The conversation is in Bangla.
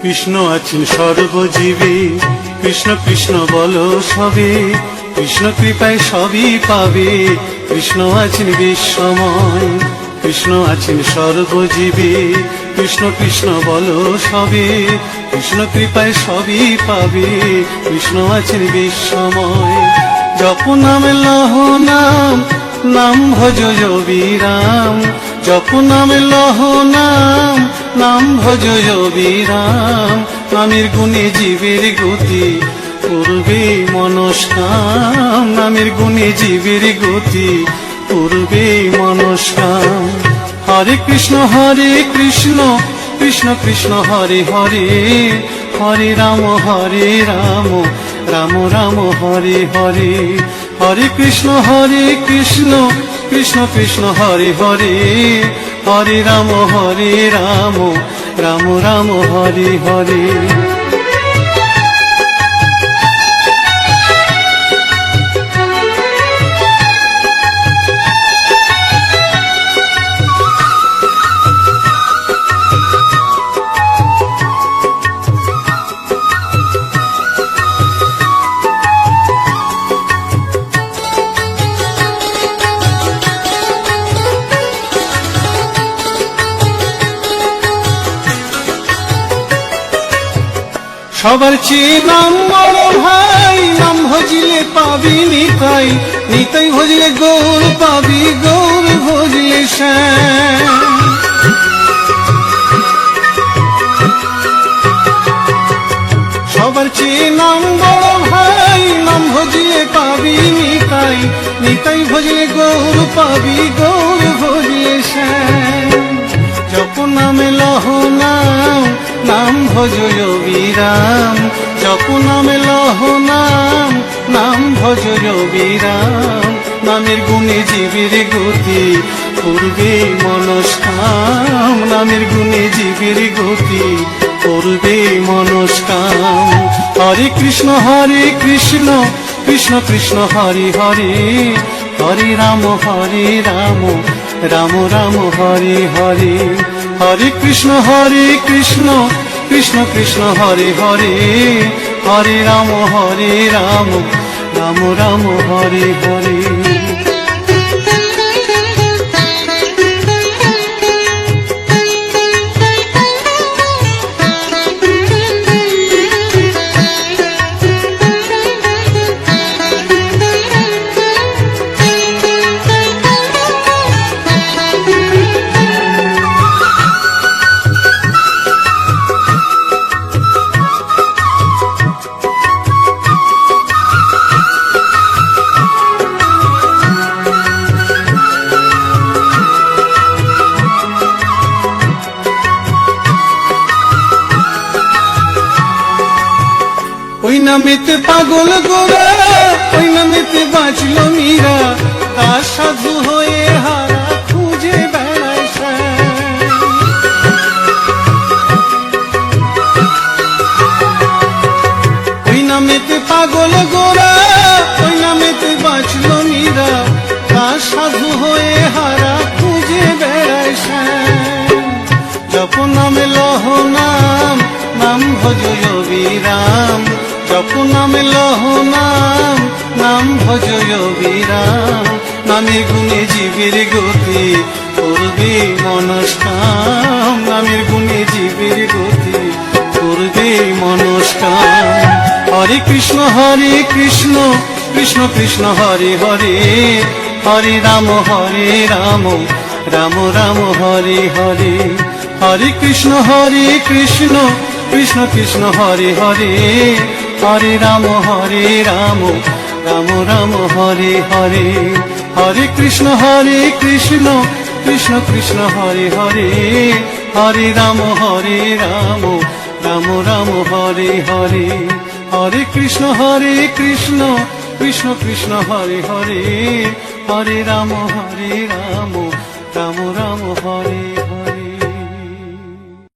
কৃষ্ণ আছেন সর্বজীবে, কৃষ্ণ কৃষ্ণ বলো সবে, কৃষ্ণ কৃপায় সবই পাবে। কৃষ্ণ আছেন বিশ্বময়, কৃষ্ণ আছেন সর্বজীবে, কৃষ্ণ কৃষ্ণ বলো সবে, কৃষ্ণ কৃপায় সবই পাবে। কৃষ্ণ আছেন বিশ্বময়। জপ নাম লহ নাম, নাম ভজ বিরাম। জপ নাম লহ নাম, নাম ভজ বিরাম। নামের গুণে জীবের গতি, পূর্বে মনস্কাম। নামের গুণে জীবের গতি, পূর্বে মনস্কাম। হরে কৃষ্ণ কৃষ্ণ কৃষ্ণ হরে হরে, হরে রাম রাম রাম হরে হরে। হরে কৃষ্ণ কৃষ্ণ কৃষ্ণ হরে হরে, হরে রাম রাম রাম হরে হরে। সবার চেয়ে নাম বড় ভাই, নাম ভজিলে পাবি নিতাই, নিতাই ভজিলে গৌর পাবি, গৌর ভজিলে শ্যাম। সবার চেয়ে নাম বড় ভাই, নাম ভজিলে পাবি নিতাই, নিতাই ভজিলে গৌর পাবি, গৌর ভজিলে শ্যাম। জপ নামে লহ নাম, নাম ভজ বিরাম। জপ নামে লহ নাম, নাম ভজ বিরাম। নামের গুণে জীবের গতি, পূর্বে মনস্কাম। নামের গুণে জীবের গতি, পূর্বে মনস্কাম। হরে কৃষ্ণ কৃষ্ণ কৃষ্ণ হরে হরে, হরে রাম রাম রাম হরে হরে। হরে কৃষ্ণ কৃষ্ণ কৃষ্ণ হরে হরে, হরে রাম রাম রাম হরে হরে। ওই নামেতে পাগল গোরা, ওই নামেতে বাঁচল মীরা, তার সাধু হয়ে হারা খুঁজে বেড়ায় শ্যাম। ওই নামেতে পাগল গোরা, ওই নামেতে বাঁচল মীরা, তার সাধু হয়ে হারা খুঁজে বেড়ায় শ্যাম। জপ নামে লহ নাম, নাম ভজ বিরাম। জপ নামে লহ নাম, নাম ভজ বিরাম। নামের গুণে জীবের গতি, পূর্বে মনস্কাম। নামের গুণে জীবের গতি, পূর্বে মনস্কাম। হরে কৃষ্ণ কৃষ্ণ কৃষ্ণ হরে হরে, হরে রাম রাম রাম হরে হরে। হরে কৃষ্ণ কৃষ্ণ কৃষ্ণ হরে হরে, হরে রাম রাম রাম হরে হরে। হরে কৃষ্ণ কৃষ্ণ কৃষ্ণ হরে হরে, হরে রাম রাম রাম হরে হরে। হরে কৃষ্ণ কৃষ্ণ কৃষ্ণ হরে হরে, হরে রাম রাম রাম রাম হরে।